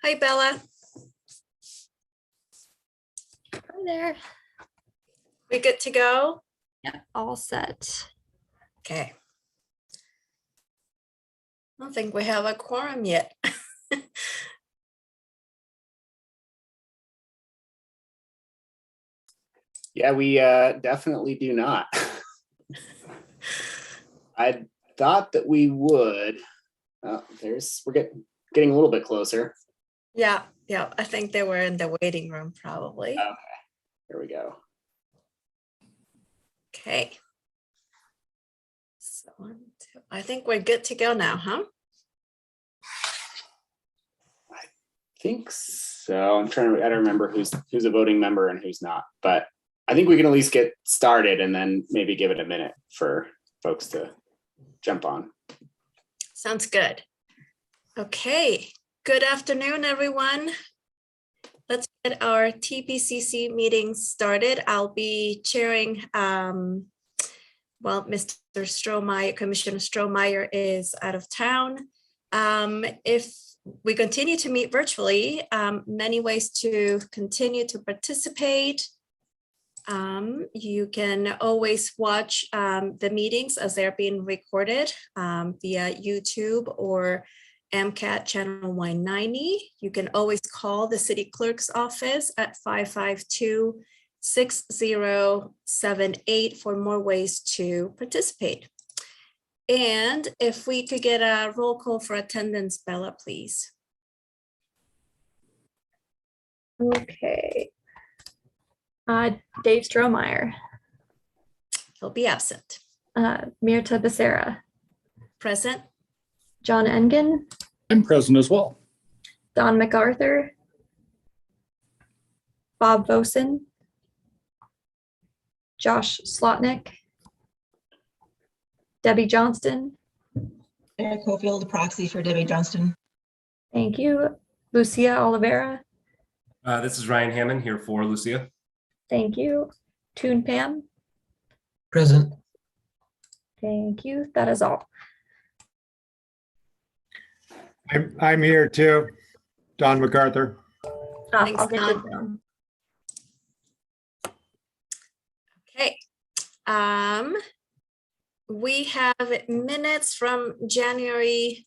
Hi, Bella. Hi there. We good to go? Yeah, all set. Okay. I don't think we have a quorum yet. Yeah, we definitely do not. I thought that we would. We're getting a little bit closer. Yeah. I think they were in the waiting room probably. Okay, here we go. Okay. So I think we're good to go now, huh? I think so. I don't remember who's a voting member and who's not, but I think we can at least get started and then maybe give it a minute for folks to jump on. Sounds good. Okay. Good afternoon, everyone. Let's get our TPCC meeting started. I'll be chairing, Mr. Strohmeyer, Commissioner Strohmeyer is out of town. If we continue to meet virtually, many ways to continue to participate. You can always watch the meetings as they're being recorded via YouTube or MCAT channel 190. You can always call the city clerk's office at 552-6078 for more ways to participate. And if we could get a roll call for attendance, Bella, please. Okay. Dave Strohmeyer. He'll be absent. Mirta Becerra. Present. John Engen. I'm present as well. Don MacArthur. Bob Vosen. Josh Slotnick. Debbie Johnston. Eric Cofield, proxy for Debbie Johnston. Thank you. Lucia Oliveira. This is Ryan Hammond here for Lucia. Thank you. Toon Pam. Present. Thank you. That is all. I'm here too. Don MacArthur. Thanks, I'll get Don. it down. Okay. We have minutes from January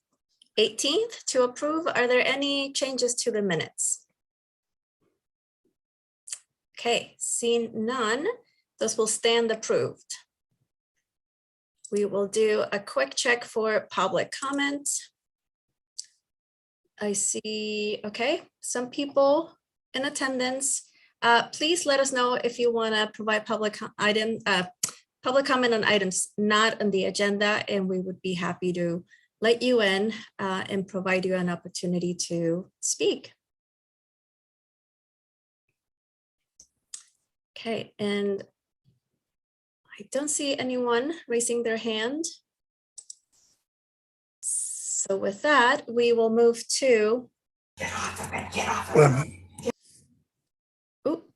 18th to approve. Are there any changes to the minutes? Okay, seeing none, those will stand approved. We will do a quick check for public comment. I see, okay, some people in attendance. Please let us know if you want to provide public comment on items not on the agenda, and we would be happy to let you in and provide you an opportunity to speak. Okay, and I don't see anyone raising their hand. So with that, we will move to. Get off of it, get off of it. Oop.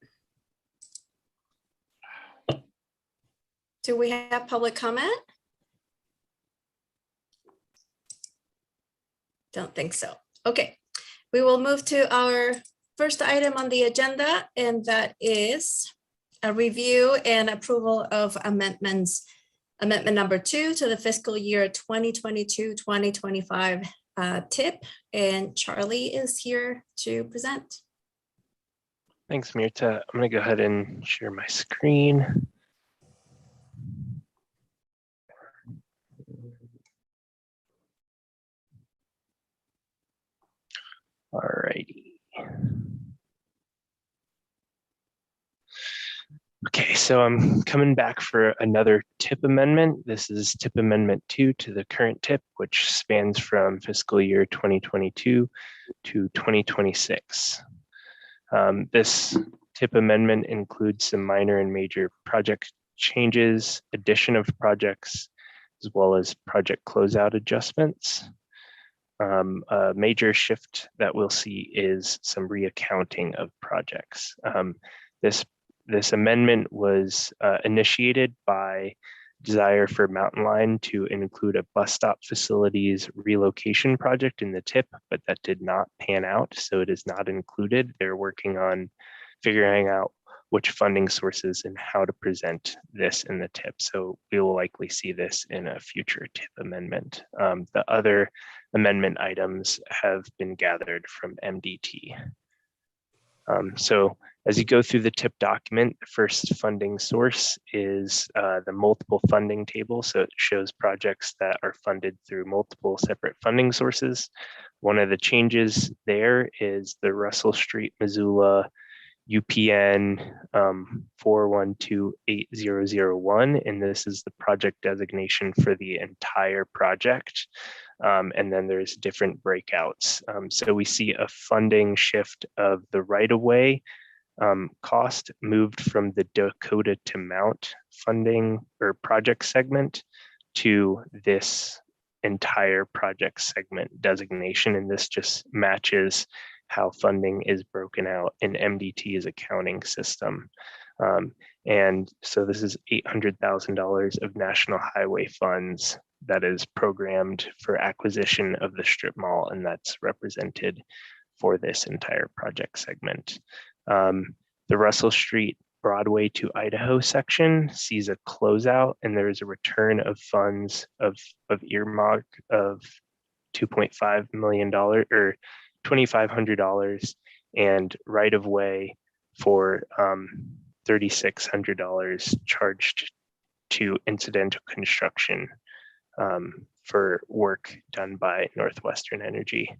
Do we have public comment? Don't think so. Okay, we will move to our first item on the agenda, and that is a review and approval of amendment number 2 to the fiscal year 2022-2025 TIP, and Charlie is here to present. Thanks, Mirta. I'm going to go ahead and share my screen. All righty. Okay, so I'm coming back for another TIP amendment. This is TIP Amendment 2 to the current TIP, which spans from fiscal year 2022 to 2026. This TIP amendment includes some minor and major project changes, addition of projects, as well as project closeout adjustments. A major shift that we'll see is some reaccounting of projects. This amendment was initiated by desire for Mountain Line to include a bus stop facilities relocation project in the TIP, but that did not pan out, so it is not included. They're working on figuring out which funding sources and how to present this in the TIP. So we will likely see this in a future TIP amendment. The other amendment items have been gathered from MDT. So as you go through the TIP document, the first funding source is the multiple funding table. So it shows projects that are funded through multiple separate funding sources. One of the changes there is the Russell Street, Missoula UPN 4128001, and this is the project designation for the entire project. And then there's different breakouts. So we see a funding shift of the right-of-way cost moved from the Dakota to Mount funding or project segment to this entire project segment designation. And this just matches how funding is broken out in MDT's accounting system. And so this is $800,000 of national highway funds that is programmed for acquisition of the strip mall, and that's represented for this entire project segment. The Russell Street Broadway to Idaho section sees a closeout, and there is a return of funds of earmark of $2.5 million or $2,500 and right of way for $3,600 charged to incidental construction for work done by Northwestern Energy.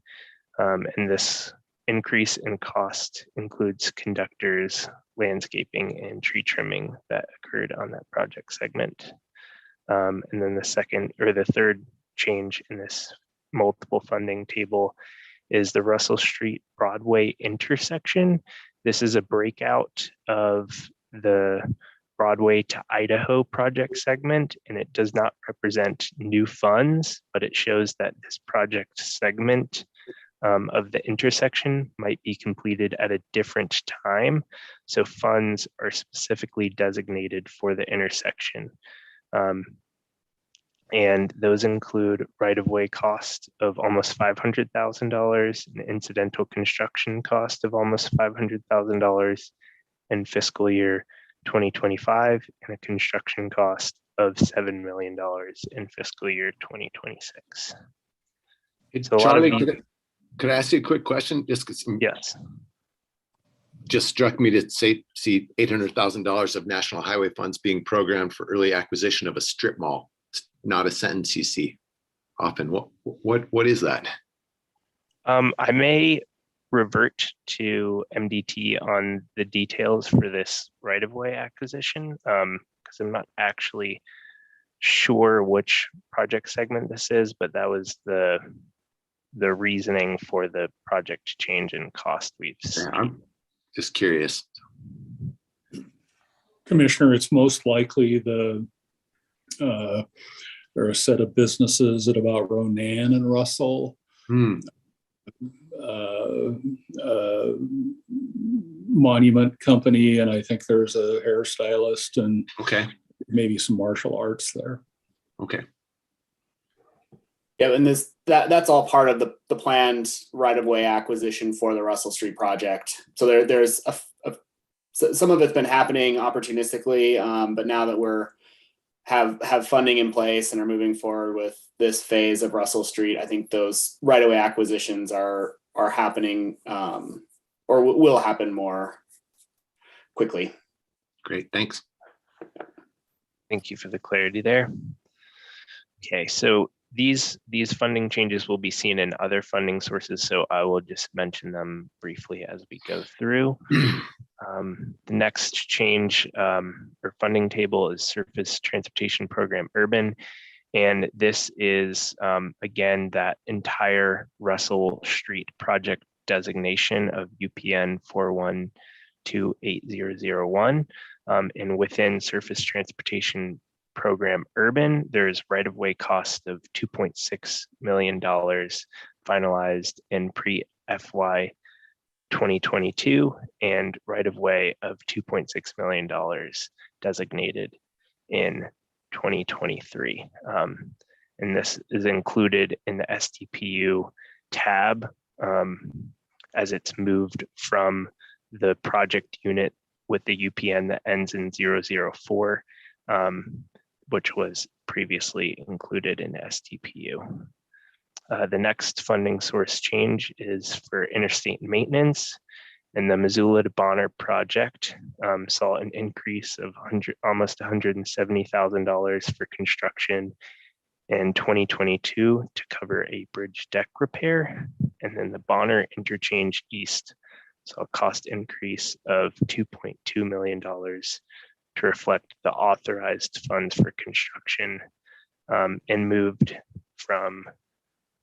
And this increase in cost includes conductors, landscaping, and tree trimming that occurred on that project segment. And then the third change in this multiple funding table is the Russell Street Broadway intersection. This is a breakout of the Broadway to Idaho project segment, and it does not represent new funds, but it shows that this project segment of the intersection might be completed at a different time. So funds are specifically designated for the intersection. And those include right-of-way cost of almost $500,000, an incidental construction cost of almost $500,000 in fiscal year 2025, and a construction cost of $7 million in fiscal year 2026. Hey, So Charlie, could I ask you a quick question? Yes. Just struck me to see $800,000 of national highway funds being programmed for early acquisition of a strip mall. It's not a sentence you see often. What is that? I may revert to MDT on the details for this right-of-way acquisition because I'm not actually sure which project segment this is, but that was the reasoning for the project change in cost we've seen. Yeah, I'm just curious. Commissioner, it's most likely there are a set of businesses at about Ronan and Russell. Monument company, and I think there's a hairstylist and maybe some martial arts there. Okay. Yeah, and that's all part of the planned right-of-way acquisition for the Russell Street project. So there's some of it's been happening opportunistically, but now that we're have funding in place and are moving forward with this phase of Russell Street, I think those right-of-way acquisitions are happening or will happen more quickly. Great, thanks. Thank you for the clarity there. Okay, so these funding changes will be seen in other funding sources, so I will just mention them briefly as we go through. The next change or funding table is Surface Transportation Program Urban, and this is again that entire Russell Street project designation of UPN 4128001, and within Surface Transportation Program Urban, there's right-of-way cost of $2.6 million finalized in pre-FY 2022 and right-of-way of $2.6 million designated in 2023. And this is included in the STPU tab as it's moved from the project unit with the UPN that ends in 004, which was previously included in the STPU. The next funding source change is for interstate maintenance, and the Missoula to Bonner project saw an increase of almost $170,000 for construction in 2022 to cover a bridge deck repair. And then the Bonner Interchange East saw a cost increase of $2.2 million to reflect the authorized funds for construction and moved from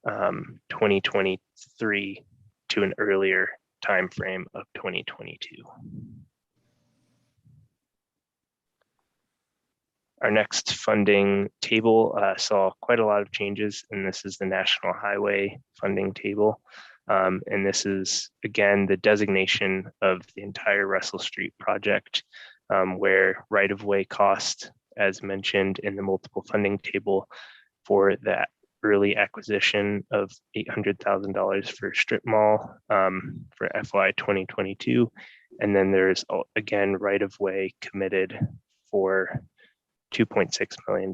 2023 to an earlier timeframe of 2022. Our next funding table saw quite a lot of changes, and this is the National Highway funding table. And this is, again, the designation of the entire Russell Street project, where right-of-way cost, as mentioned in the multiple funding table, for that early acquisition of $800,000 for strip mall for FY 2022. And then there's, again, right-of-way committed for $2.6 million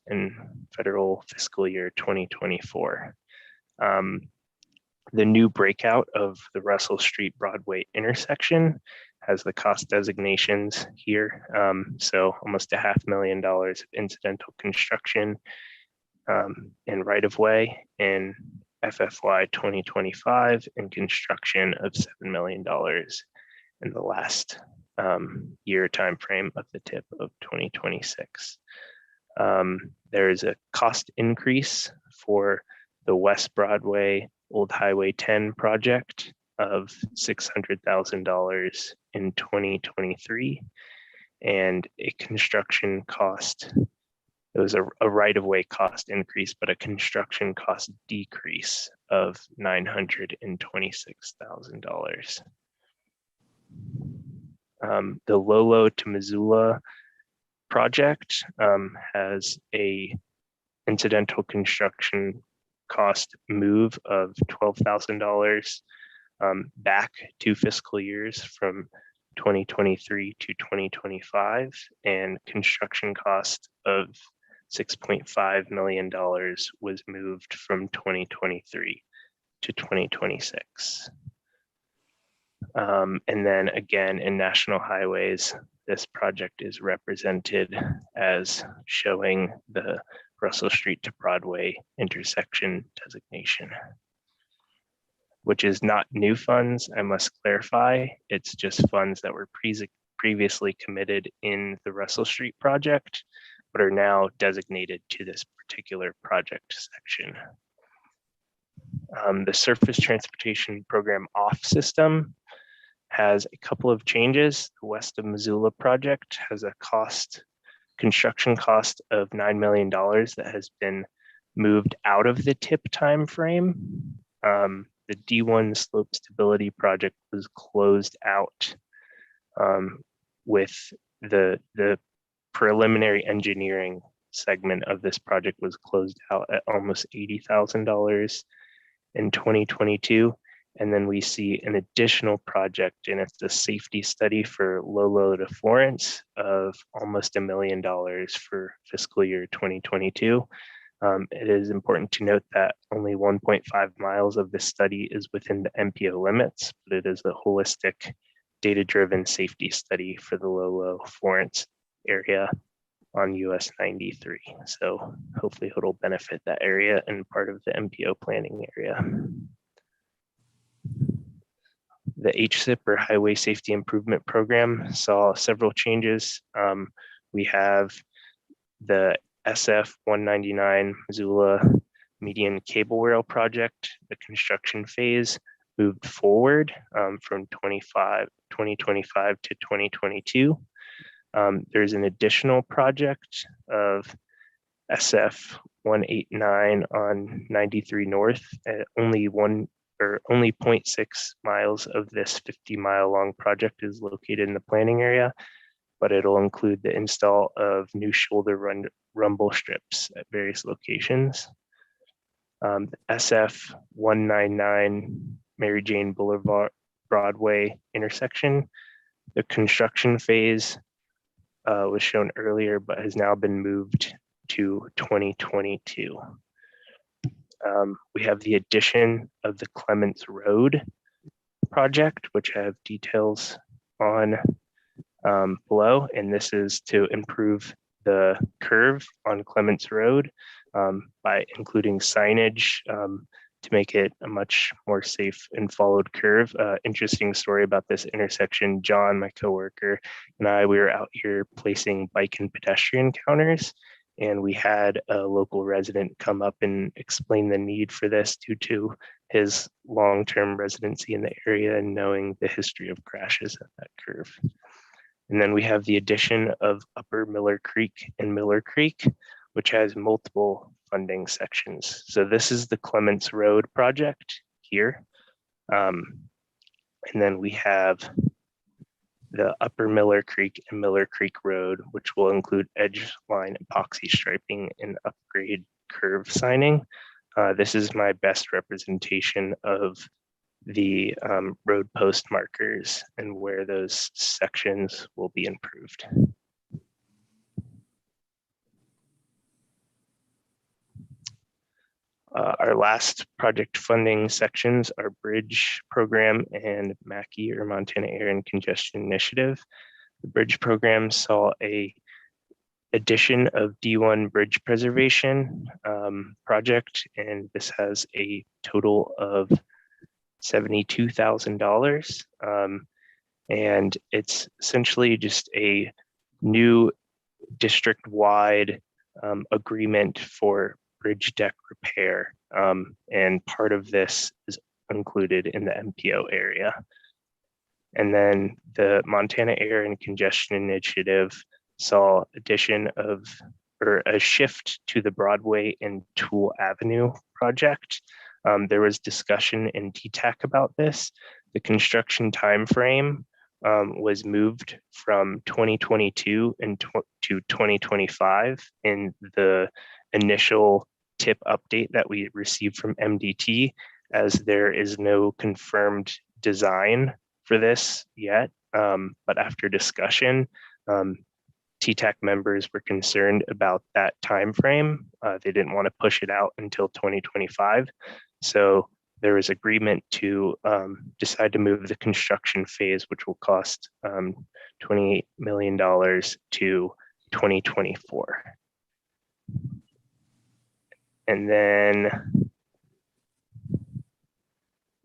in federal fiscal year 2024. The new breakout of the Russell Street Broadway intersection has the cost designations here. So almost $500,000 of incidental construction in right-of-way in FFY 2025 and construction of $7 million in the last year timeframe of the tip of 2026. There is a cost increase for the West Broadway Old Highway 10 project of $600,000 in 2023, and a construction cost. It was a right-of-way cost increase, but a construction cost decrease of $926,000. The Lolo to Missoula project has a incidental construction cost move of $12,000 back 2 fiscal years from 2023 to 2025, and construction cost of $6.5 million was moved from 2023 to 2026. And then again, in National Highways, this project is represented as showing the Russell Street to Broadway intersection designation, which is not new funds, I must clarify. It's just funds that were previously committed in the Russell Street project, but are now designated to this particular project section. The Surface Transportation Program off system has a couple of changes. The West of Missoula project has a construction cost of $9 million that has been moved out of the TIP timeframe. The D1 slope stability project was closed out with the preliminary engineering segment of this project was closed out at almost $80,000 in 2022. And then we see an additional project, and it's the safety study for Lolo to Florence of almost $1 million for fiscal year 2022. It is important to note that only 1.5 miles of this study is within the MPO limits, but it is a holistic data-driven safety study for the Lolo Florence area on US 93. So hopefully it'll benefit that area and part of the MPO planning area. The HSIP, or Highway Safety Improvement Program, saw several changes. We have the SF 199 Zula median cable rail project. The construction phase moved forward from 2025 to 2022. There's an additional project of SF 189 on 93 North at only 0.6 miles of this 50-mile long project is located in the planning area. but it'll include the install of new rumble strips at various locations. SF 199 Mary Jane Boulevard Broadway intersection. The construction phase was shown earlier, but has now been moved to 2022. We have the addition of the Clements Road project, which I have details on below, and this is to improve the curve on Clements Road by including signage to make it a much more safe and followed curve. Interesting story about this intersection. John, my coworker, and we were out here placing bike and pedestrian counters, and we had a local resident come up and explain the need for this due to his long-term residency in the area and knowing the history of crashes at that curve. And then we have the addition of Upper Miller Creek and Miller Creek, which has multiple funding sections. So this is the Clements Road project here. And then we have the Upper Miller Creek and Miller Creek Road, which will include edge line epoxy striping and upgrade curve signing. This is my best representation of the road post markers and where those sections will be improved. Our last project funding sections are Bridge Program and MACI, or Montana Air and Congestion Initiative. The Bridge Program saw a addition of D1 bridge preservation project, and this has a total of $72,000. And it's essentially just a new district-wide agreement for bridge deck repair. And part of this is included in the MPO area. And then the Montana Air and Congestion Initiative saw addition of, or a shift to the Broadway and Toole Avenue project. There was discussion in TTAC about this. The construction timeframe was moved from 2022 to 2025 in the initial tip update that we received from MDT, as there is no confirmed design for this yet. But after discussion, TTAC members were concerned about that timeframe. They didn't want to push it out until 2025. So there was agreement to decide to move the construction phase, which will cost $28 million, to 2024. And then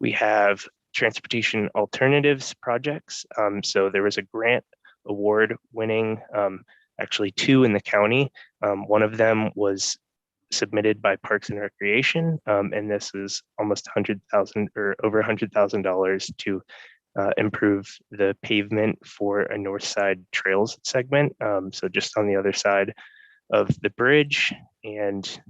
we have transportation alternatives projects. So there was a grant award winning, actually two in the county. One of them was submitted by Parks and Recreation, and this is almost $100,000 or over $100,000 to improve the pavement for a north side trails segment. So just on the other side of the bridge, and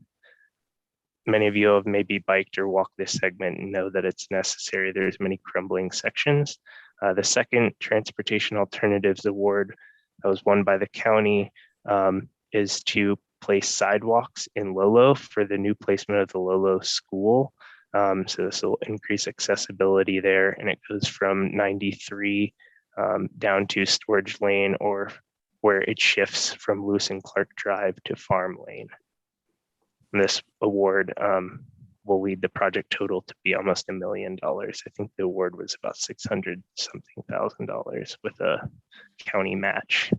many of you have maybe biked or walked this segment and know that it's necessary. There's many crumbling sections. The second Transportation Alternatives Award that was won by the county is to place sidewalks in Lolo for the new placement of the Lolo School. So this will increase accessibility there, and it goes from 93 down to Storage Lane, or where it shifts from Lewis and Clark Drive to Farm Lane. And this award will lead the project total to be almost $1 million. I think the award was about $600-something thousand with a county match.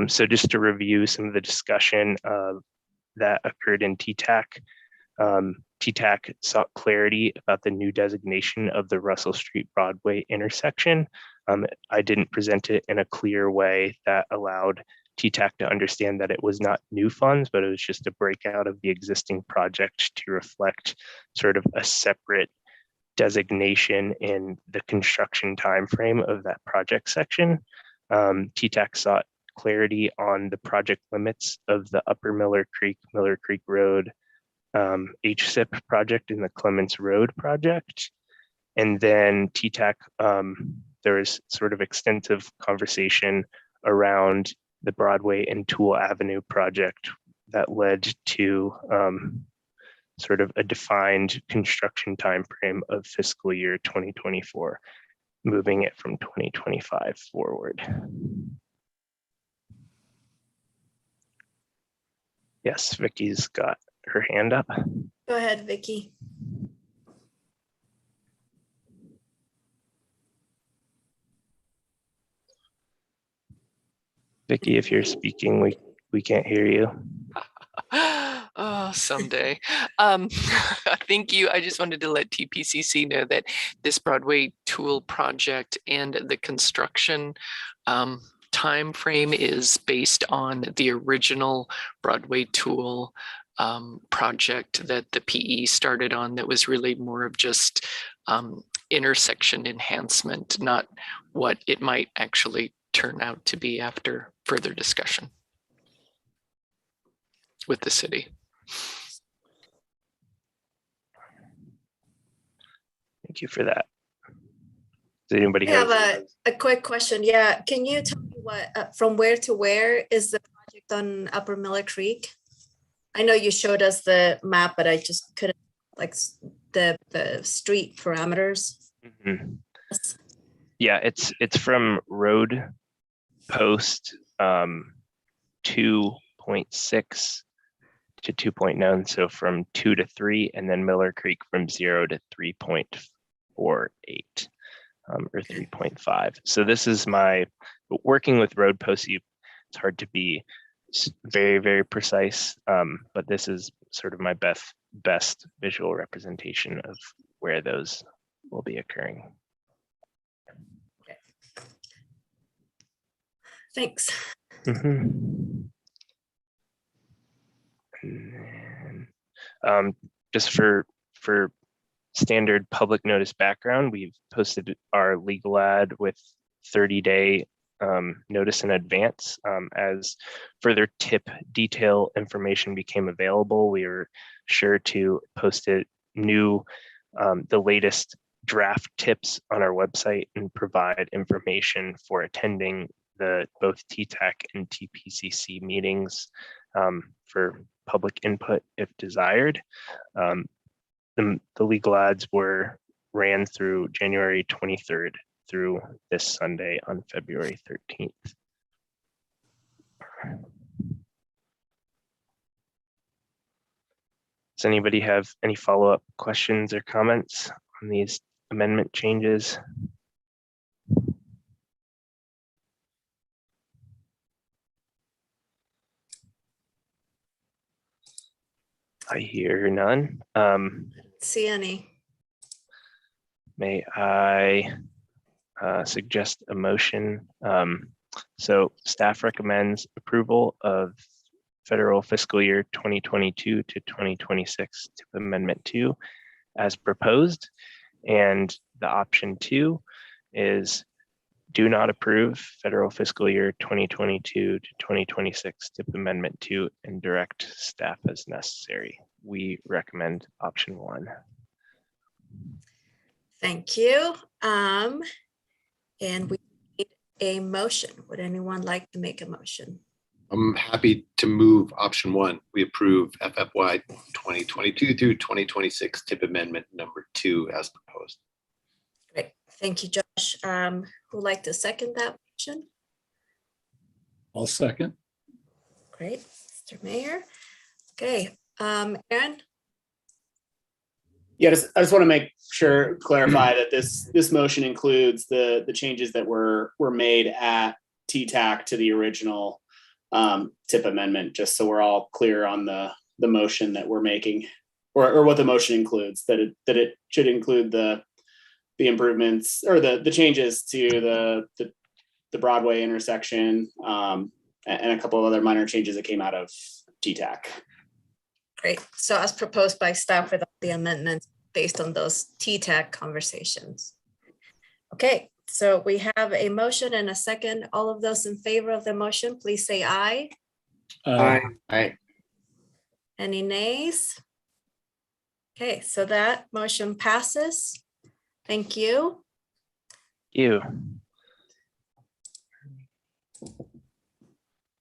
So just to review some of the discussion that occurred in TTAC, TTAC sought clarity about the new designation of the Russell Street Broadway intersection. I didn't present it in a clear way that allowed TTAC to understand that it was not new funds, but it was just a breakout of the existing project to reflect sort of a separate designation in the construction timeframe of that project section. TTAC sought clarity on the project limits of the Upper Miller Creek Road HSIP project and the Clements Road project. And then TTAC, there was sort of extensive conversation around the Broadway and Toole Avenue project that led to sort of a defined construction timeframe of fiscal year 2024, moving it from 2025 forward. Yes, Vicky's got her hand up. Go ahead, Vicky. Vicky, if you're speaking, we can't hear you. Oh, someday. Thank you. I just wanted to let TPCC know that this Broadway Toole project and the construction time frame is based on the original Broadway Toole project that the PE started on, that was really more of just intersection enhancement, not what it might actually turn out to be after further discussion with the city. Thank you for that. Does anybody I have have a quick question. Yeah, can you tell me what from where to where is the project on Upper Miller Creek? I know you showed us the map, but I just couldn't like the street parameters. Mm-hmm. Yeah, it's from road post 2.6 to 2.9, so from 2 to 3, and then Miller Creek from 0 to 3.48 or 3.5. So this is my working with road posts. It's hard to be very, very precise, but this is sort of my best visual representation of where those will be occurring. Thanks. Mm-hmm. And, just for standard public notice background, we've posted our legal ad with 30-day notice in advance. As further tip detail information became available, we were sure to post it the latest draft tips on our website and provide information for attending both TTAC and TPCC meetings for public input if desired. The legal ads ran through January 23rd through this Sunday on February 13th. Does anybody have any follow-up questions or comments on these amendment changes? I hear none. See any? May I suggest a motion? So staff recommends approval of federal fiscal year 2022 to 2026 TIP Amendment 2 as proposed. And the option 2 is do not approve federal fiscal year 2022 to 2026 TIP Amendment 2 and direct staff as necessary. We recommend option 1. Thank you. And we need a motion. Would anyone like to make a motion? I'm happy to move option 1. We approve FFY 2022 through 2026 TIP Amendment number 2 as proposed. Great. Thank you, Josh. Who'd like to second that motion? I'll second. Great, Mr. Mayor. Okay, Aaron? Yeah, I just want to clarify that this motion includes the changes that were made at TTAC to the original TIP amendment, just so we're all clear on the motion that we're making, or what the motion includes, that it should include the improvements or the changes to the Broadway intersection and a couple of other minor changes that came out of TTAC. Great. So as proposed by staff with the amendments based on those TTAC conversations. Okay, so we have a motion and a second. All of those in favor of the motion, please say aye. Aye. Any nays? Okay, so that motion passes. Thank you. You.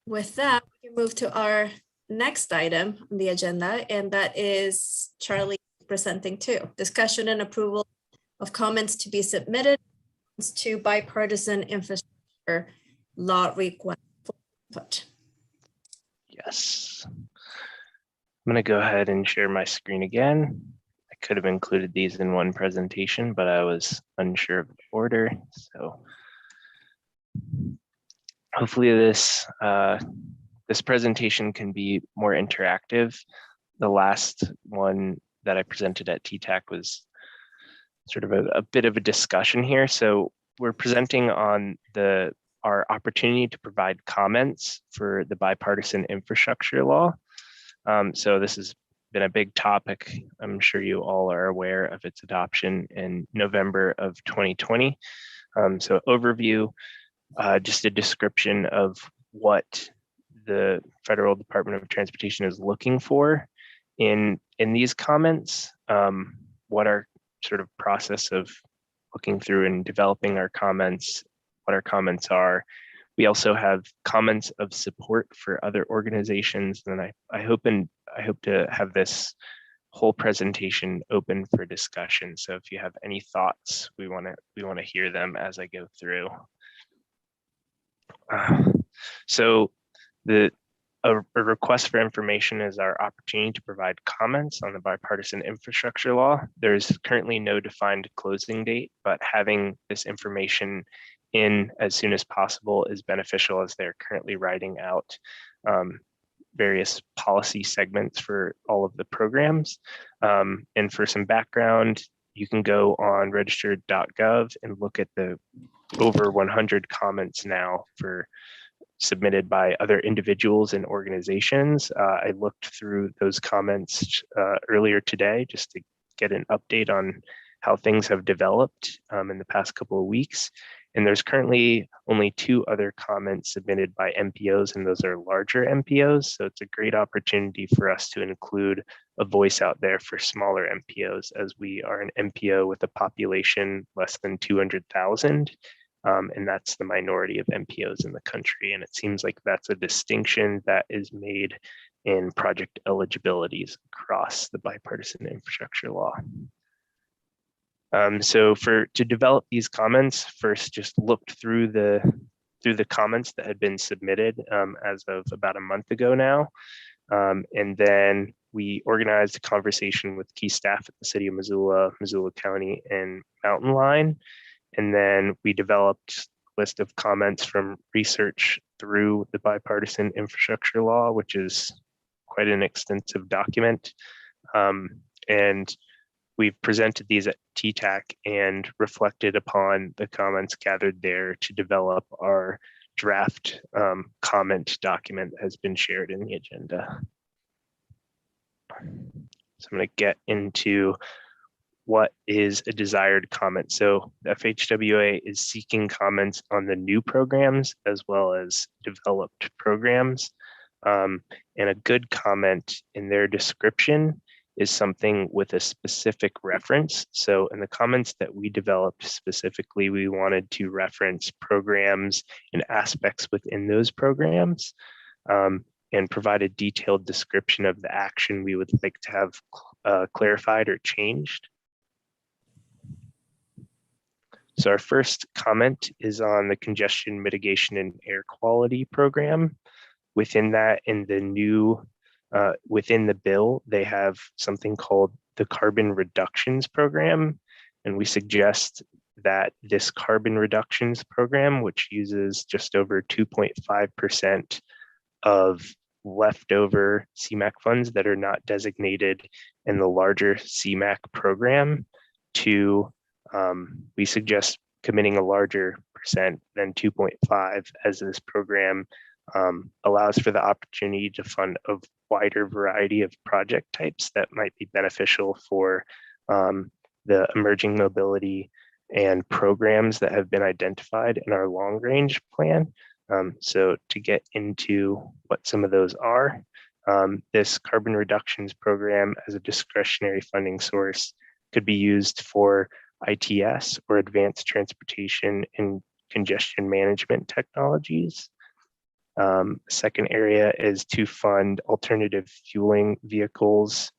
With that, we can move to our next item on the agenda, and that is Charlie presenting too. Discussion and approval of comments to be submitted to bipartisan infrastructure law request for input. Yes. I'm going to go ahead and share my screen again. I could have included these in one presentation, but I was unsure of the order. So hopefully this presentation can be more interactive. The last one that I presented at TTAC was sort of a bit of a discussion here. So we're presenting on our opportunity to provide comments for the bipartisan infrastructure law. So this has been a big topic. I'm sure you all are aware of its adoption in November of 2020. So overview, just a description of what the Federal Department of Transportation is looking for in these comments, what our sort of process of looking through and developing our comments, what our comments are. We also have comments of support for other organizations, and I hope to have this whole presentation open for discussion. So if you have any thoughts, we want to hear them as I go through. So a request for information is our opportunity to provide comments on the bipartisan infrastructure law. There's currently no defined closing date, but having this information in as soon as possible is beneficial as they're currently writing out various policy segments for all of the programs. And for some background, you can go on registered.gov and look at the over 100 comments now submitted by other individuals and organizations. I looked through those comments earlier today just to get an update on how things have developed in the past couple of weeks. And there's currently only 2 other comments submitted by MPOs, and those are larger MPOs. So it's a great opportunity for us to include a voice out there for smaller MPOs, as we are an MPO with a population less than 200,000. And that's the minority of MPOs in the country. And it seems like that's a distinction that is made in project eligibilities across the bipartisan infrastructure law. So to develop these comments, first just looked through the comments that had been submitted as of about a month ago now. And then we organized a conversation with key staff at the city of Missoula, Missoula County, and Mountain Line. And then we developed a list of comments from research through the bipartisan infrastructure law, which is quite an extensive document. And we've presented these at TTAC and reflected upon the comments gathered there to develop our draft comment document that has been shared in the agenda. So I'm going to get into what is a desired comment. So the FHWA is seeking comments on the new programs as well as developed programs. And a good comment in their description is something with a specific reference. So in the comments that we developed specifically, we wanted to reference programs and aspects within those programs and provide a detailed description of the action we would like to have clarified or changed. So our first comment is on the congestion mitigation and air quality program. Within that, in the new, within the bill, they have something called the carbon reductions program. And we suggest that this carbon reductions program, which uses just over 2.5% of leftover CMAQ funds that are not designated in the larger CMAQ program, we suggest committing a larger percent than 2.5, as this program allows for the opportunity to fund a wider variety of project types that might be beneficial for the emerging mobility and programs that have been identified in our long range plan. So to get into what some of those are, this carbon reductions program as a discretionary funding source could be used for ITS, or advanced transportation and congestion management technologies. Second area is to fund alternative fueling vehicles,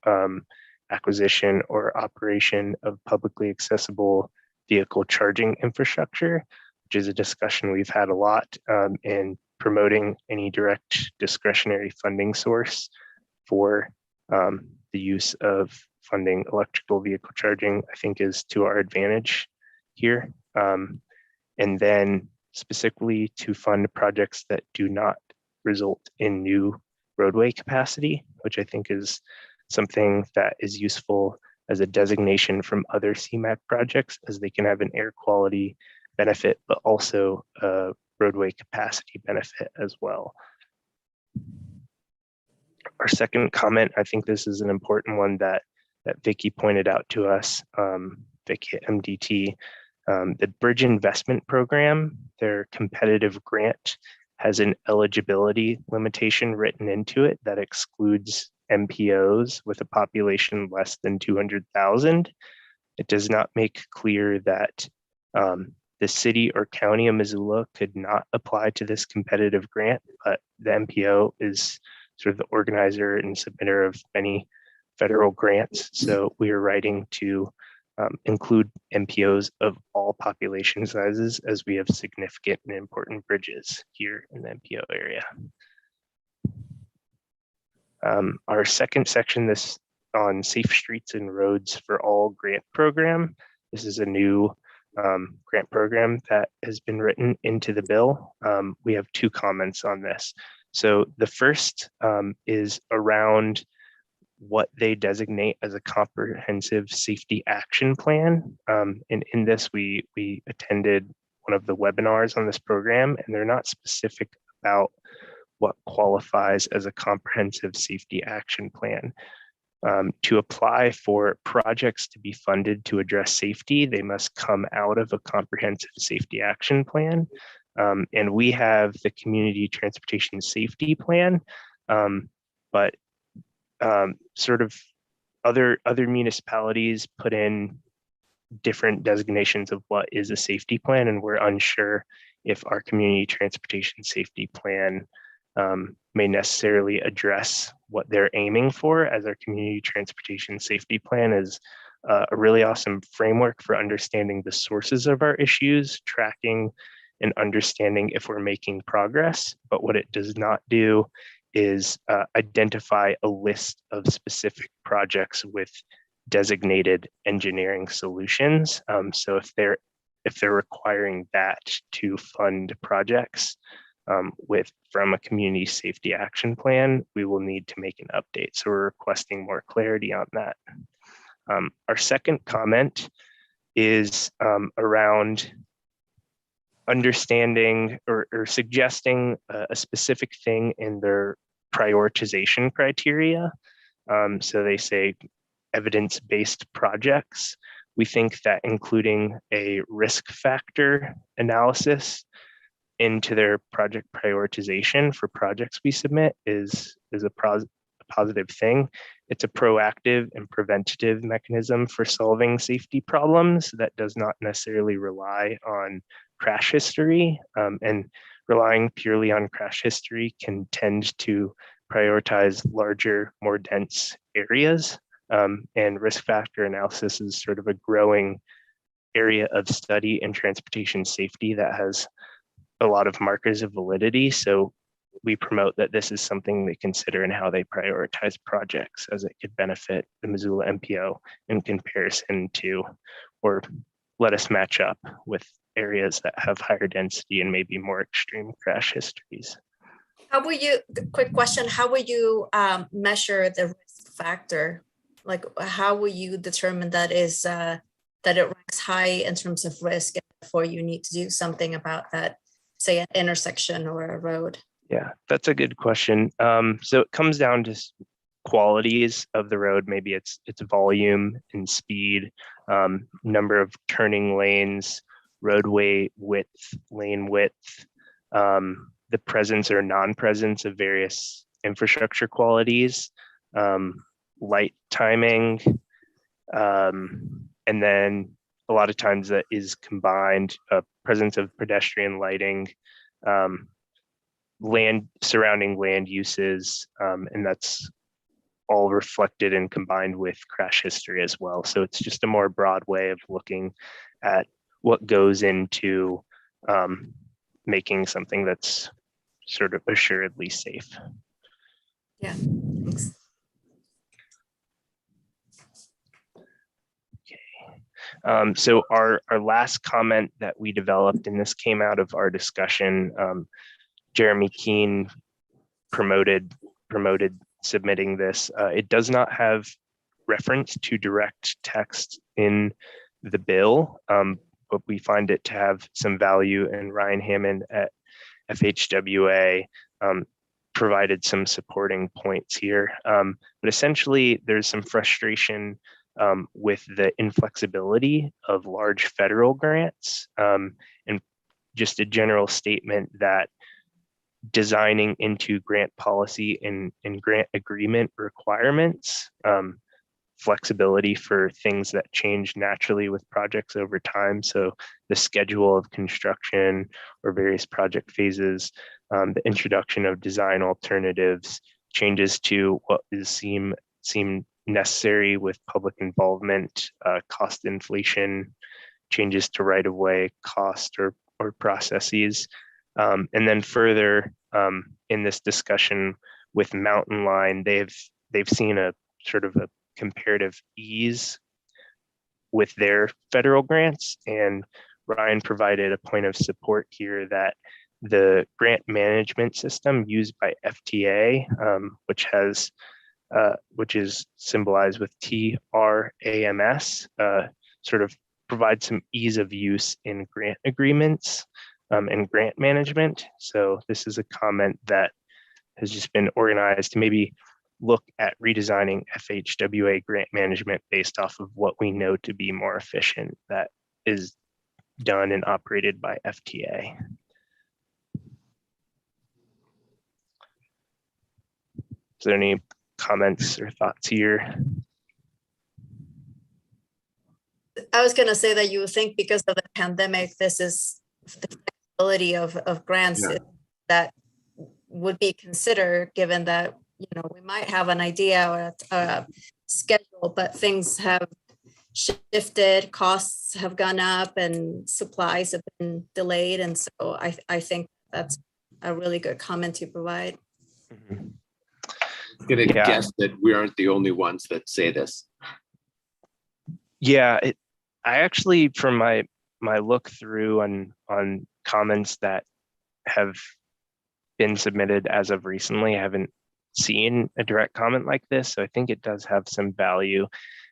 acquisition or operation of publicly accessible vehicle charging infrastructure, which is a discussion we've had a lot in promoting any direct discretionary funding source for the use of funding electrical vehicle charging, I think is to our advantage here. And then specifically to fund projects that do not result in new roadway capacity, which I think is something that is useful as a designation from other CMAQ projects, as they can have an air quality benefit, but also a roadway capacity benefit as well. Our second comment, I think this is an important one that Vicky pointed out to us, Vicky at MDT. The Bridge Investment Program, their competitive grant, has an eligibility limitation written into it that excludes MPOs with a population less than 200,000. It does not make clear that the city or county of Missoula could not apply to this competitive grant, but the MPO is sort of the organizer and submitter of many federal grants. So we are writing to include MPOs of all population sizes, as we have significant and important bridges here in the MPO area. Our second section, this on Safe Streets and Roads for All grant program. This is a new grant program that has been written into the bill. We have two comments on this. So the first is around what they designate as a comprehensive safety action plan. And in this, we attended one of the webinars on this program, and they're not specific about what qualifies as a comprehensive safety action plan. To apply for projects to be funded to address safety, they must come out of a comprehensive safety action plan. And we have the Community Transportation Safety Plan, but sort of other municipalities put in different designations of what is a safety plan, and we're unsure if our Community Transportation Safety Plan may necessarily address what they're aiming for, as our Community Transportation Safety Plan is a really awesome framework for understanding the sources of our issues, tracking and understanding if we're making progress. But what it does not do is identify a list of specific projects with designated engineering solutions. So if they're requiring that to fund projects from a community safety action plan, we will need to make an update. So we're requesting more clarity on that. Our second comment is around understanding or suggesting a specific thing in their prioritization criteria. So they say evidence-based projects. We think that including a risk factor analysis into their project prioritization for projects we submit is a positive thing. It's a proactive and preventative mechanism for solving safety problems that does not necessarily rely on crash history, and relying purely on crash history can tend to prioritize larger, more dense areas. And risk factor analysis is sort of a growing area of study in transportation safety that has a lot of markers of validity. So we promote that this is something they consider in how they prioritize projects, as it could benefit the Missoula MPO in comparison to, or let us match up with areas that have higher density and maybe more extreme crash histories. How will you, quick question, how will you measure the risk factor? Like, how will you determine that is that it ranks high in terms of risk, and therefore you need to do something about that, say an intersection or a road? Yeah, that's a good question. So it comes down to qualities of the road. Maybe it's volume and speed, number of turning lanes, roadway width, lane width, the presence or non-presence of various infrastructure qualities, light timing, and then a lot of times that is combined, presence of pedestrian lighting, surrounding land uses, and that's all reflected and combined with crash history as well. So it's just a more broad way of looking at what goes into making something that's sort of assuredly safe. Yeah, thanks. So our last comment that we developed, and this came out of our discussion, Jeremy Keene promoted submitting this. It does not have reference to direct text in the bill, but we find it to have some value, and Ryan Hammond at FHWA provided some supporting points here. But essentially, there's some frustration with the inflexibility of large federal grants, and just a general statement that designing into grant policy and grant agreement requirements, flexibility for things that change naturally with projects over time. So the schedule of construction or various project phases, the introduction of design alternatives, changes to what is seem necessary with public involvement, cost inflation, changes to right-of-way cost or processes. And then further in this discussion with Mountain Line, they've seen a sort of a comparative ease with their federal grants, and Ryan provided a point of support here that the grant management system used by FTA, which is symbolized with TRAMS, sort of provides some ease of use in grant agreements and grant management. So this is a comment that has just been organized to maybe look at redesigning FHWA grant management based off of what we know to be more efficient that is done and operated by FTA. Is there any comments or thoughts here? I was going to say that you would think because of the pandemic, this is the flexibility of grants that would be considered, given that, you know, we might have an idea or a schedule, but things have shifted, costs have gone up, and supplies have been delayed. And so I think that's a really good comment to provide. I'm gonna guess that we aren't the only ones that say this. Yeah, I actually, from my look through on comments that have been submitted as of recently, I haven't seen a direct comment like this. So I think it does have some value,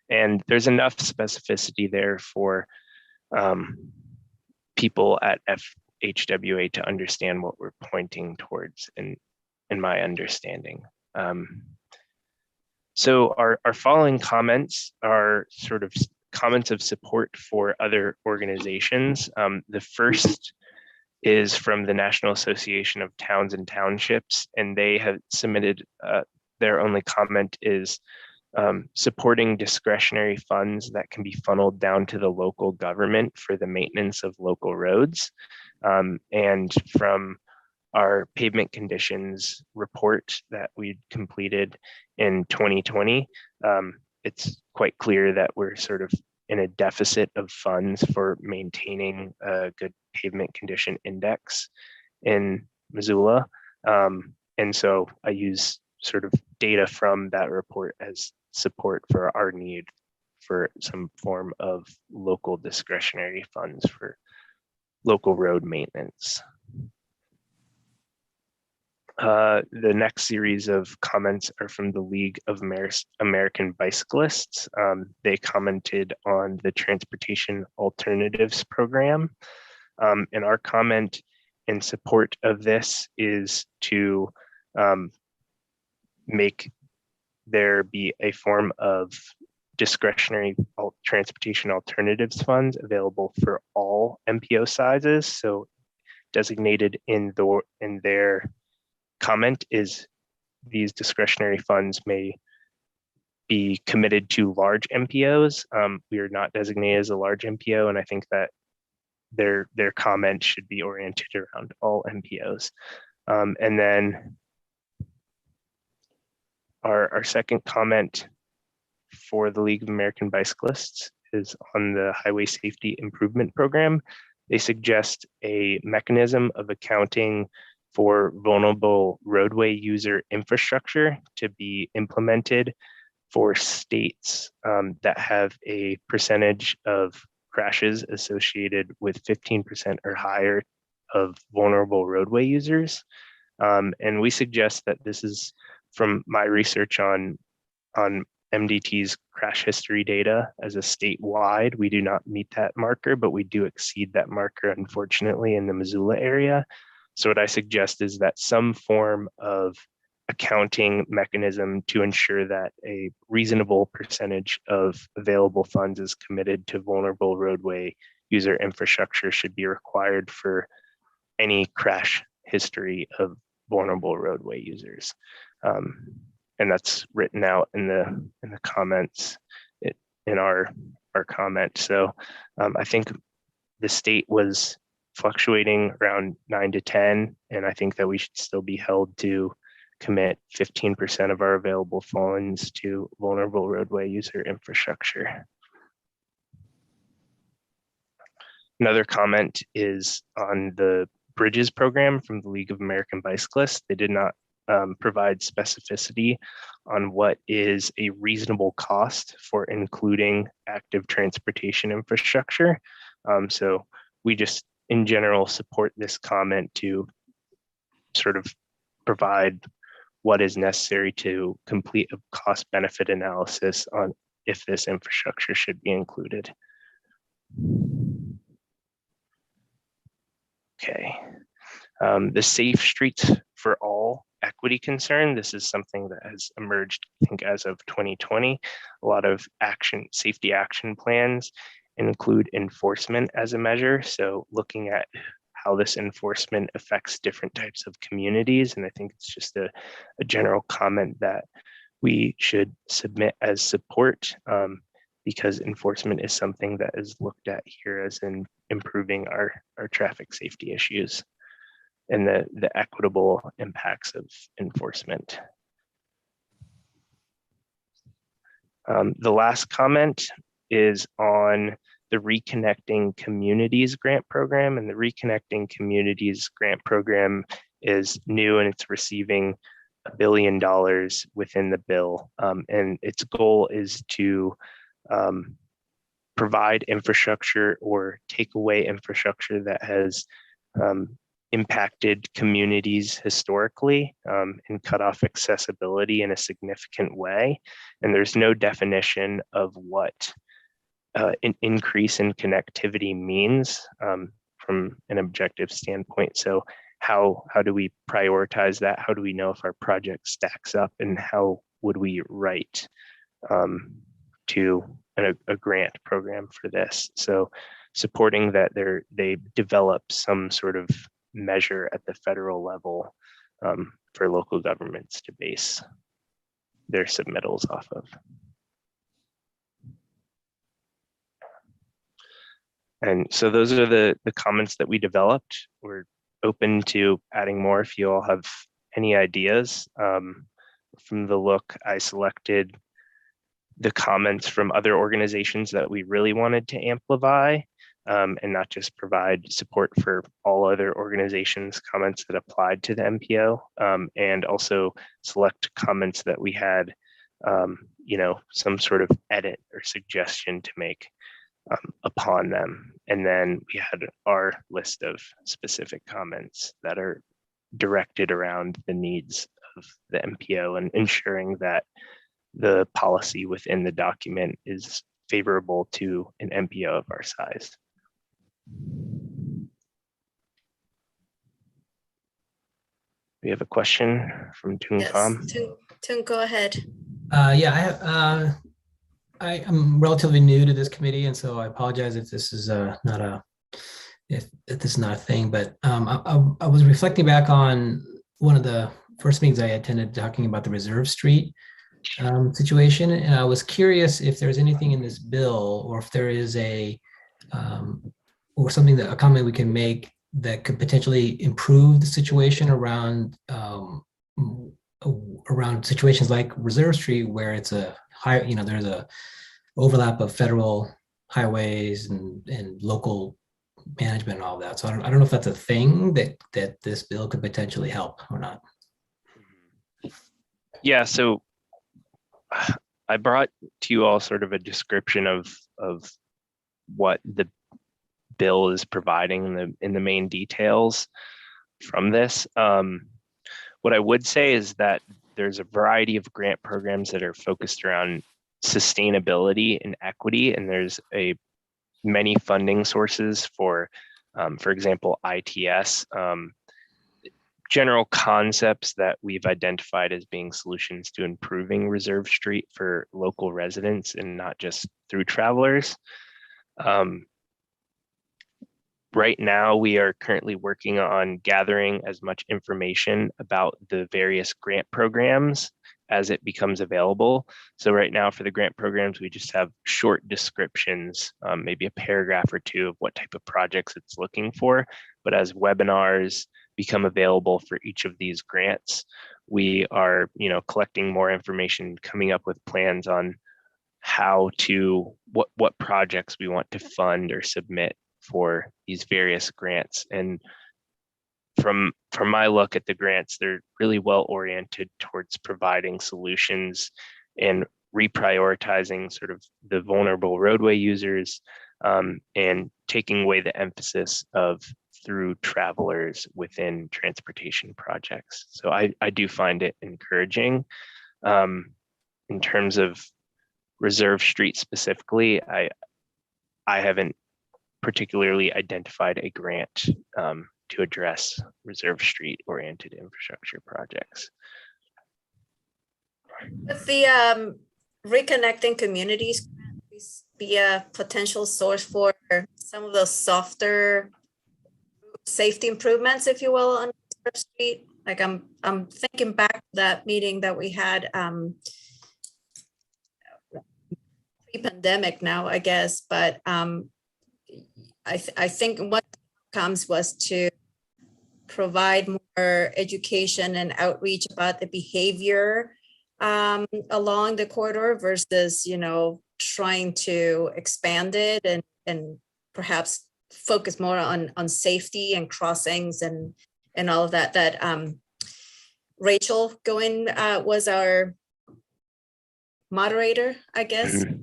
and there's enough specificity there for people at FHWA to understand what we're pointing towards in my understanding. So our following comments are sort of comments of support for other organizations. The first is from the National Association of Towns and Townships, and they have submitted their only comment is supporting discretionary funds that can be funneled down to the local government for the maintenance of local roads. And from our pavement conditions report that we completed in 2020, it's quite clear that we're sort of in a deficit of funds for maintaining a good pavement condition index in Missoula. And so I use sort of data from that report as support for our need for some form of local discretionary funds for local road maintenance. The next series of comments are from the League of American Bicyclists. They commented on the Transportation Alternatives Program. And our comment in support of this is to make there be a form of discretionary transportation alternatives funds available for all MPO sizes. So designated in their comment is these discretionary funds may be committed to large MPOs. We are not designated as a large MPO, and I think that their comment should be oriented around all MPOs. And then our second comment for the League of American Bicyclists is on the Highway Safety Improvement Program. They suggest a mechanism of accounting for vulnerable roadway user infrastructure to be implemented for states that have a percentage of crashes associated with 15% or higher of vulnerable roadway users. And we suggest that this is from my research on MDT's crash history data as a statewide. We do not meet that marker, but we do exceed that marker, unfortunately, in the Missoula area. So what I suggest is that some form of accounting mechanism to ensure that a reasonable percentage of available funds is committed to vulnerable roadway user infrastructure should be required for any crash history of vulnerable roadway users. And that's written out in the comments in our comment. So I think the state was fluctuating around 9 to 10, and I think that we should still be held to commit 15% of our available funds to vulnerable roadway user infrastructure. Another comment is on the Bridges program from the League of American Bicyclists. They did not provide specificity on what is a reasonable cost for including active transportation infrastructure. So we just, in general, support this comment to sort of provide what is necessary to complete a cost-benefit analysis on if this infrastructure should be included. Okay, the Safe Streets for All equity concern. This is something that has emerged, I think, as of 2020. A lot of safety action plans include enforcement as a measure. So looking at how this enforcement affects different types of communities. And I think it's just a general comment that we should submit as support because enforcement is something that is looked at here as in improving our traffic safety issues and the equitable impacts of enforcement. The last comment is on the Reconnecting Communities grant program, and the Reconnecting Communities grant program is new and it's receiving $1 billion within the bill. And its goal is to provide infrastructure or take away infrastructure that has impacted communities historically and cut off accessibility in a significant way. And there's no definition of what an increase in connectivity means from an objective standpoint. So how do we prioritize that? How do we know if our project stacks up, and how would we write to a grant program for this? So supporting that they develop some sort of measure at the federal level for local governments to base their submittals off of. And so those are the comments that we developed. We're open to adding more if you all have any ideas. From the look, I selected the comments from other organizations that we really wanted to amplify and not just provide support for all other organizations' comments that applied to the MPO, and also select comments that we had, some sort of edit or suggestion to make upon them. And then we had our list of specific comments that are directed around the needs of the MPO and ensuring that the policy within the document is favorable to an MPO of our size. We have a question from Tuncom. Yes, Tun, go ahead. I am relatively new to this committee, and so I apologize if this is if this is not a thing. But I was reflecting back on one of the first meetings I attended talking about the Reserve Street situation, and I was curious if there's anything in this bill, or if there is or something a comment we can make that could potentially improve the situation around situations like Reserve Street, where it's a high, there's a overlap of federal highways and local management and all that. So I don't know if that's a thing that this bill could potentially help or not. Yeah, so I brought to you all sort of a description of what the bill is providing in the main details from this. What I would say is that there's a variety of grant programs that are focused around sustainability and equity, and there's many funding sources for example, ITS. General concepts that we've identified as being solutions to improving Reserve Street for local residents and not just through travelers. Right now, we are currently working on gathering as much information about the various grant programs as it becomes available. So right now for the grant programs, we just have short descriptions, maybe a paragraph or two of what type of projects it's looking for. But as webinars become available for each of these grants, we are, collecting more information, coming up with plans on what projects we want to fund or submit for these various grants. And from my look at the grants, they're really well oriented towards providing solutions and reprioritizing sort of the vulnerable roadway users, and taking away the emphasis of through travelers within transportation projects. So I do find it encouraging. In terms of Reserve Street specifically, I haven't particularly identified a grant to address Reserve Street oriented infrastructure projects. With the Reconnecting Communities, be a potential source for some of those softer safety improvements, if you will, on Reserve Street. Like I'm thinking back to that meeting that we had pre-pandemic now, I guess, but I think what comes was to provide more education and outreach about the behavior along the corridor versus, trying to expand it and perhaps focus more on safety and crossings and all of that. That Rachel Goin was our moderator, I guess. Mm-hmm.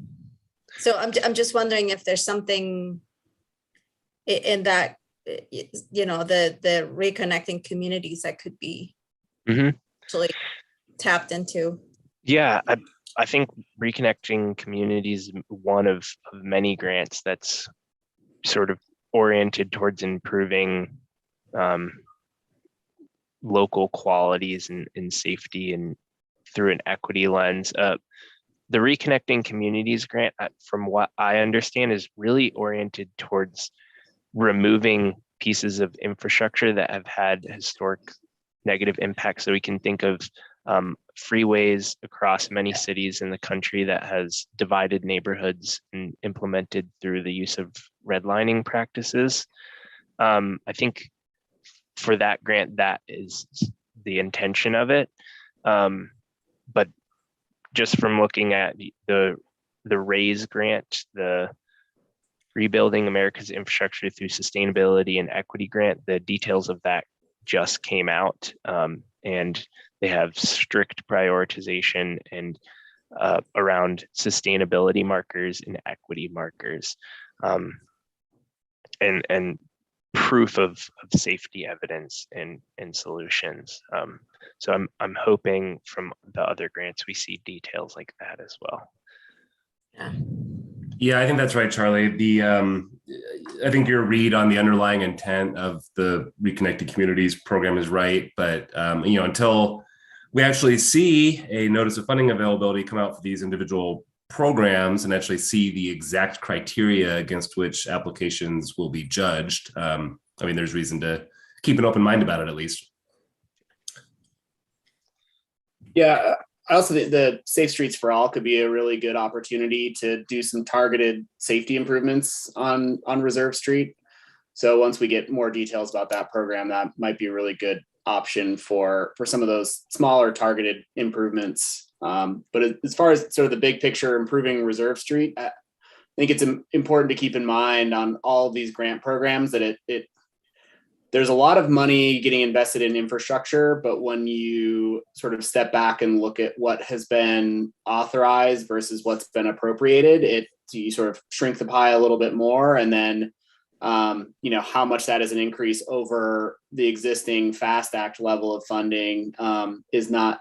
So I'm just wondering if there's something in that, the reconnecting communities that could be actually tapped into. Yeah, I think Reconnecting Communities is one of many grants that's sort of oriented towards improving local qualities and safety and through an equity lens. The Reconnecting Communities grant, from what I understand, is really oriented towards removing pieces of infrastructure that have had historic negative impacts. So we can think of freeways across many cities in the country that has divided neighborhoods and implemented through the use of redlining practices. I think for that grant, that is the intention of it. But just from looking at the RAISE grant, the Rebuilding America's Infrastructure Through Sustainability and Equity grant, the details of that just came out, and they have strict prioritization and around sustainability markers and equity markers, and proof of safety evidence and solutions. So I'm hoping from the other grants we see details like that as well. Yeah, I think that's right, Charlie. I think your read on the underlying intent of the Reconnected Communities program is right, but until we actually see a notice of funding availability come out for these individual programs and actually see the exact criteria against which applications will be judged, there's reason to keep an open mind about it, at least. Yeah, I also think the Safe Streets for All could be a really good opportunity to do some targeted safety improvements on Reserve Street. So once we get more details about that program, that might be a really good option for some of those smaller targeted improvements. But as far as sort of the big picture, improving Reserve Street, I think it's important to keep in mind on all of these grant programs that there's a lot of money getting invested in infrastructure, but when you sort of step back and look at what has been authorized versus what's been appropriated, you sort of shrink the pie a little bit more. And then, how much that is an increase over the existing FAST Act level of funding is not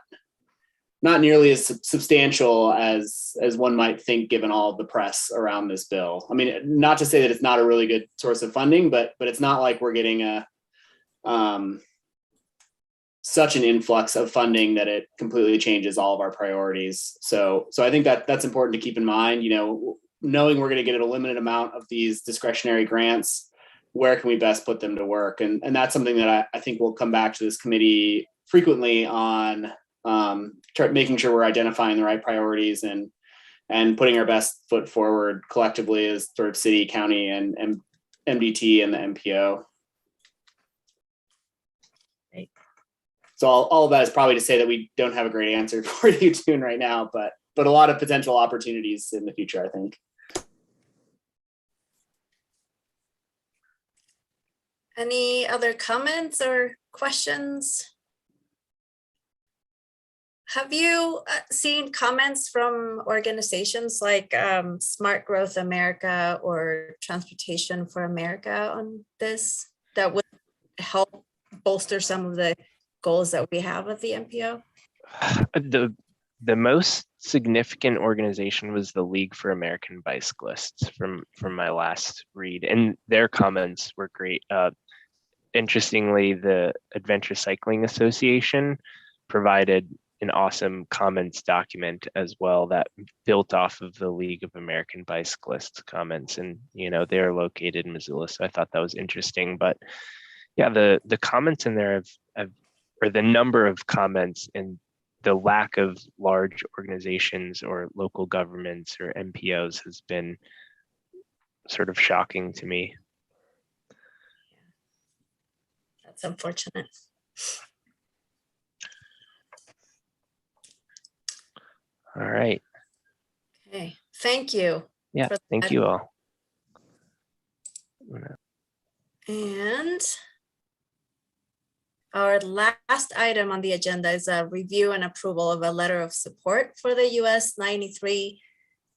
nearly as substantial as one might think, given all of the press around this bill. I mean, not to say that it's not a really good source of funding, but it's not like we're getting such an influx of funding that it completely changes all of our priorities. So I think that's important to keep in mind, knowing we're going to get a limited amount of these discretionary grants, where can we best put them to work? And that's something that I think we'll come back to this committee frequently on, making sure we're identifying the right priorities and putting our best foot forward collectively as sort of city, county, and MDT and the MPO. So all of that is probably to say that we don't have a great answer for you, Toon, right now, but a lot of potential opportunities in the future, I think. Any other comments or questions? Have you seen comments from organizations like Smart Growth America or Transportation for America on this that would help bolster some of the goals that we have at the MPO? The most significant organization was the League for American Bicyclists from my last read, and their comments were great. Interestingly, the Adventure Cycling Association provided an awesome comments document as well that built off of the League of American Bicyclists comments, and they're located in Missoula, so I thought that was interesting. But yeah, the comments in there or the number of comments and the lack of large organizations or local governments or MPOs has been sort of shocking to me. That's unfortunate. All right. Okay, thank you. Yeah, thank you all. And our last item on the agenda is a review and approval of a letter of support for the US 93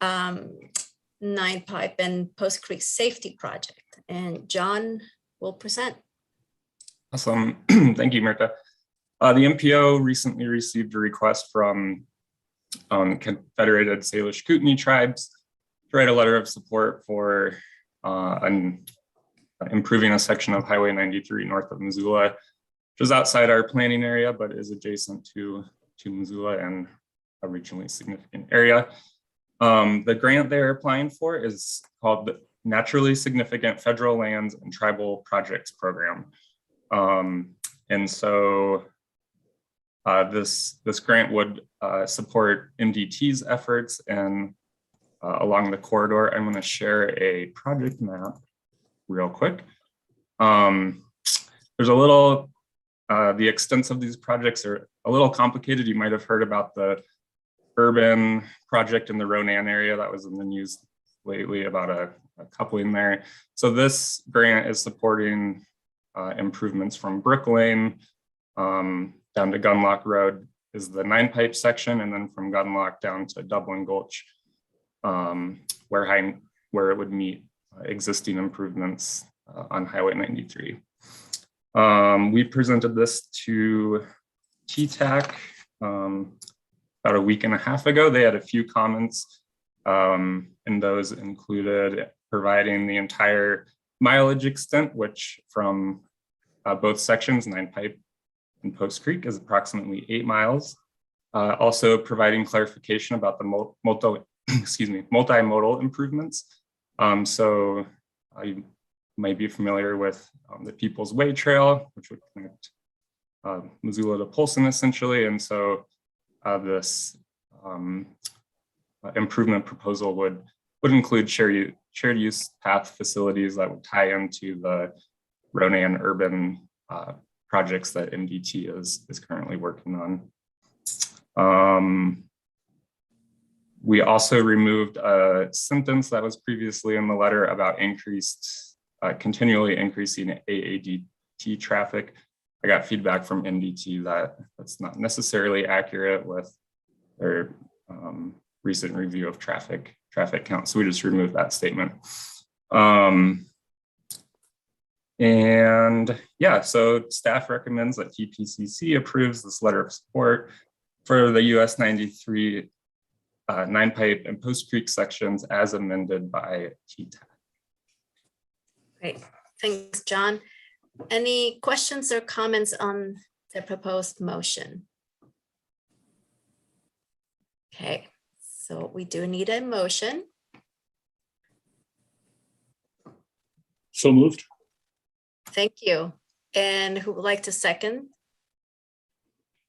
Nine Pipe and Post Creek Safety Project. And John will present. Awesome. Thank you, Mirta. The MPO recently received a request from Confederated Salish Kootenai tribes to write a letter of support for improving a section of Highway 93 north of Missoula, which is outside our planning area, but is adjacent to Missoula and a regionally significant area. The grant they're applying for is called the Naturally Significant Federal Lands and Tribal Projects Program. And so this grant would support MDT's efforts and along the corridor. I'm going to share a project map real quick. There's a little, the extents of these projects are a little complicated. You might have heard about the urban project in the Ronan area that was in the news lately about a coupling there. So this grant is supporting improvements from Brook Lane down to Gunlock Road is the 9 pipe section, and then from Gunlock down to Dublin Gulch, where it would meet existing improvements on Highway 93. We presented this to TTAC about a week and a half ago. They had a few comments, and those included providing the entire mileage extent, which from both sections, 9 pipe and Post Creek, is approximately 8 miles. Also providing clarification about the multimodal improvements. So you might be familiar with the People's Way Trail, which would connect Missoula to Polson essentially. And so this improvement proposal would include shared use path facilities that would tie into the Ronan urban projects that MDT is currently working on. We also removed a sentence that was previously in the letter about continually increasing AADT traffic. I got feedback from MDT that that's not necessarily accurate with their recent review of traffic count. So we just removed that statement. And yeah, so staff recommends that TPCC approves this letter of support for the US 93 Nine Pipe and Post Creek sections as amended by TTAC. Great, thanks, John. Any questions or comments on the proposed motion? Okay, so we do need a motion. So moved. Thank you. And who would like to second?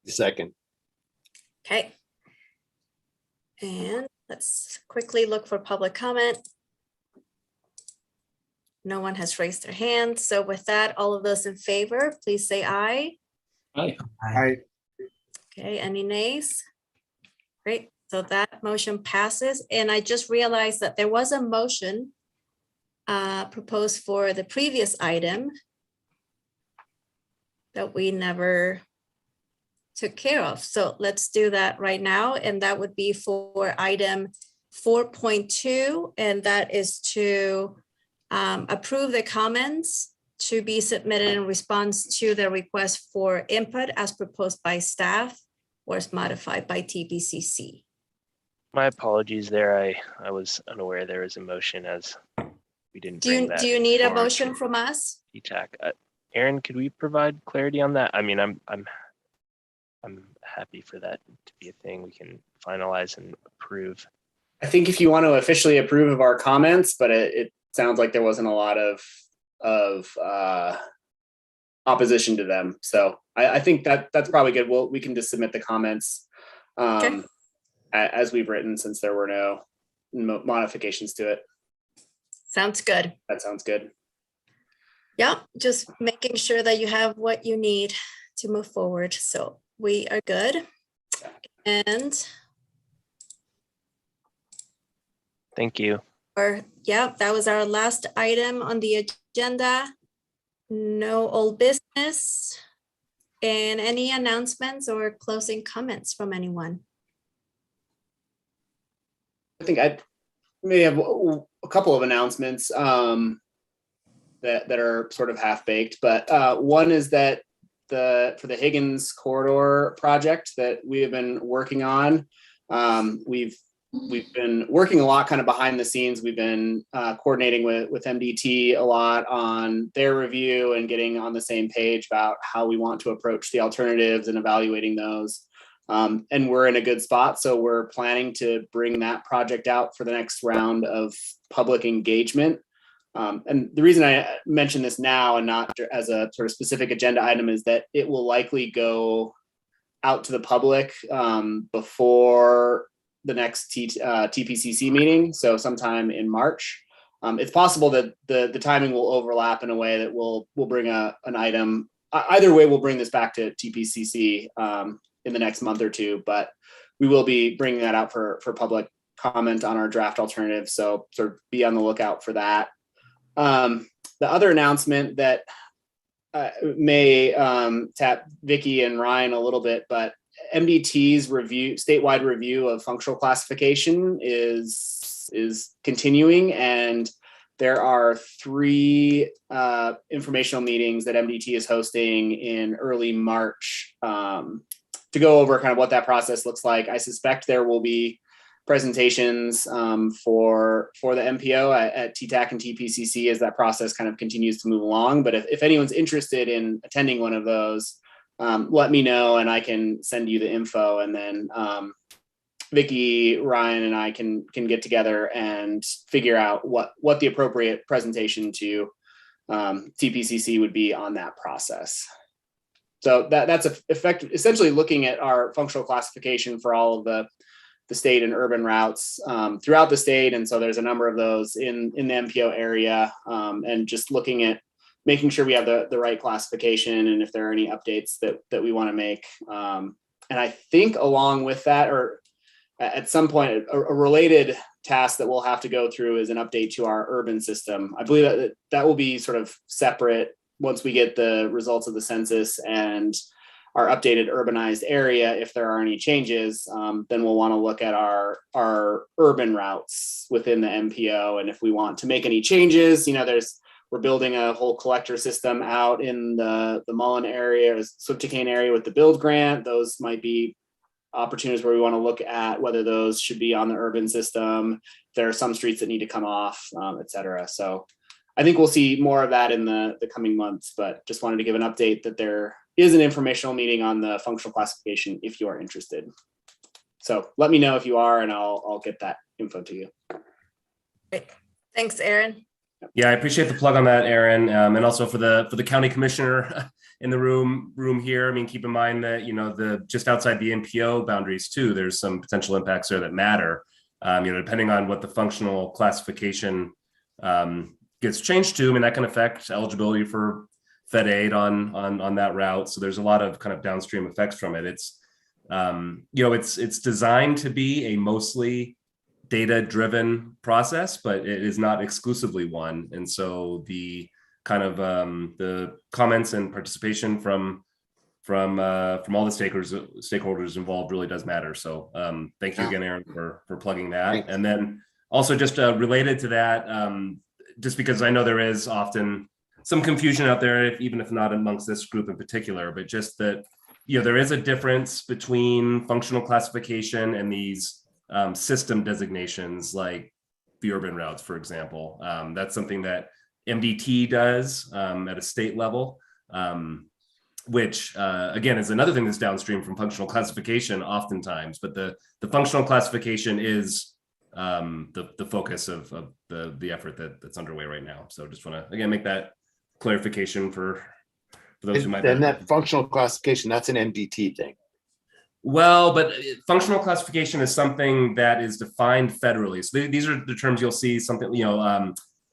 Second. Okay. And let's quickly look for public comment. No one has raised their hand. So with that, all of those in favor, please say aye. Aye. Aye. Okay, any nays? Great, so that motion passes. And I just realized that there was a motion proposed for the previous item that we never took care of. So let's do that right now. And that would be for item 4.2. And that is to approve the comments to be submitted in response to the request for input as proposed by staff or as modified by TPCC. My apologies there. I was unaware there was a motion as we didn't bring that. Do you need a forward motion to from us? TTAC. Aaron, could we provide clarity on that? I mean, I'm happy for that to be a thing we can finalize and approve. I think if you want to officially approve of our comments, but it sounds like there wasn't a lot of opposition to them. So I think that's probably good. We can just submit the comments as we've written, since there were no modifications to it. Sounds good. That sounds good. Yeah, just making sure that you have what you need to move forward. So we are good. And thank you. That was our last item on the agenda. No old business. And any announcements or closing comments from anyone? I think I may have a couple of announcements that are sort of half-baked, but one is that for the Higgins corridor project that we have been working on, we've been working a lot kind of behind the scenes. We've been coordinating with MDT a lot on their review and getting on the same page about how we want to approach the alternatives and evaluating those. And we're in a good spot. So we're planning to bring that project out for the next round of public engagement. And the reason I mention this now and not as a sort of specific agenda item is that it will likely go out to the public before the next TPCC meeting, so sometime in March. It's possible that the timing will overlap in a way that we'll bring an item. Either way, we'll bring this back to TPCC in the next month or two, but we will be bringing that out for public comment on our draft alternative. So sort of be on the lookout for that. The other announcement that may tap Vicky and Ryan a little bit, but MDT's statewide review of functional classification is continuing, and there are 3 informational meetings that MDT is hosting in early March to go over kind of what that process looks like. I suspect there will be presentations for the MPO at TTAC and TPCC as that process kind of continues to move along. But if anyone's interested in attending one of those, let me know and I can send you the info, and then Vicky, Ryan, and I can get together and figure out what the appropriate presentation to TPCC would be on that process. So that's essentially looking at our functional classification for all of the the state and urban routes throughout the state. And so there's a number of those in the MPO area, and just looking at making sure we have the right classification and if there are any updates that we want to make. And I think along with that, or at some point, a related task that we'll have to go through is an update to our urban system. I believe that will be sort of separate once we get the results of the census and our updated urbanized area. If there are any changes, then we'll want to look at our urban routes within the MPO. And if we want to make any changes, we're building a whole collector system out in the Mullen area, Swifticane area with the build grant. Those might be opportunities where we want to look at whether those should be on the urban system. There are some streets that need to come off, et cetera. So I think we'll see more of that in the coming months, but just wanted to give an update that there is an informational meeting on the functional classification if you are interested. So let me know if you are, and I'll get that info to you. Great. Thanks, Aaron. Yeah, I appreciate the plug on that, Aaron, and also for the county commissioner in the room here. I mean, keep in mind that the just outside the MPO boundaries too, there's some potential impacts there that matter. Depending on what the functional classification gets changed to, I mean, that can affect eligibility for Fed aid on that route. So there's a lot of kind of downstream effects from it. It's it's designed to be a mostly data-driven process, but it is not exclusively one. And so the kind of the comments and participation from all the stakeholders involved really does matter. So thank you again, Aaron, for plugging that. Thanks. And then also just related to that, just because I know there is often some confusion out there, even if not amongst this group in particular, but just that there is a difference between functional classification and these system designations like the urban routes, for example. That's something that MDT does at a state level, which again is another thing that's downstream from functional classification oftentimes, but the functional classification is the focus of the effort that's underway right now. So just want to again make that clarification for those who might. And that functional classification, that's an MDT thing. Well, but functional classification is something that is defined federally. So these are the terms you'll see, something,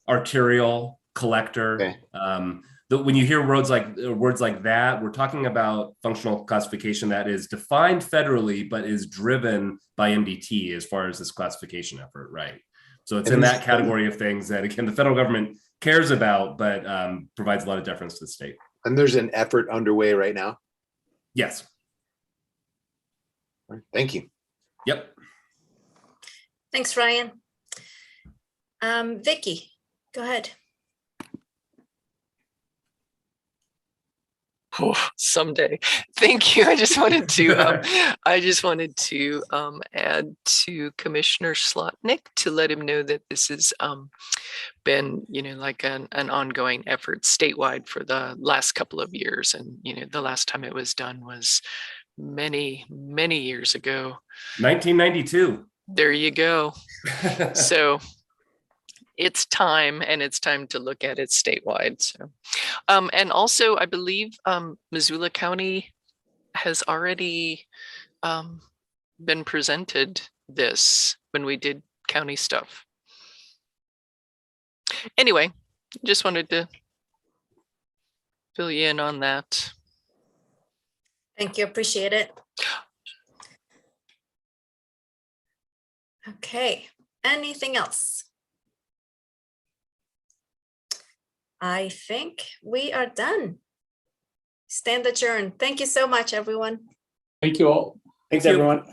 arterial, collector. Okay. When you hear words like that, we're talking about functional classification that is defined federally, but is driven by MDT as far as this classification effort, right? So it's in that category of things that, again, the federal government cares about, but provides a lot of deference to the state. And there's an effort underway right now? Yes. Thank you. Yep. Thanks, Ryan. Vicky, go ahead. Oh, someday. Thank you. I just wanted to add to Commissioner Slotnick to let him know that this has been, like an ongoing effort statewide for the last couple of years. And, the last time it was done was many years ago. 1992. There you go. So it's time, and it's time to look at it statewide. So, and also I believe Missoula County has already been presented this when we did county stuff. Anyway, just wanted to fill you in on that. Thank you, appreciate it. Okay, anything else? I think we are done. Stand adjourned. Thank you so much, everyone. Thank you all. Thanks, everyone.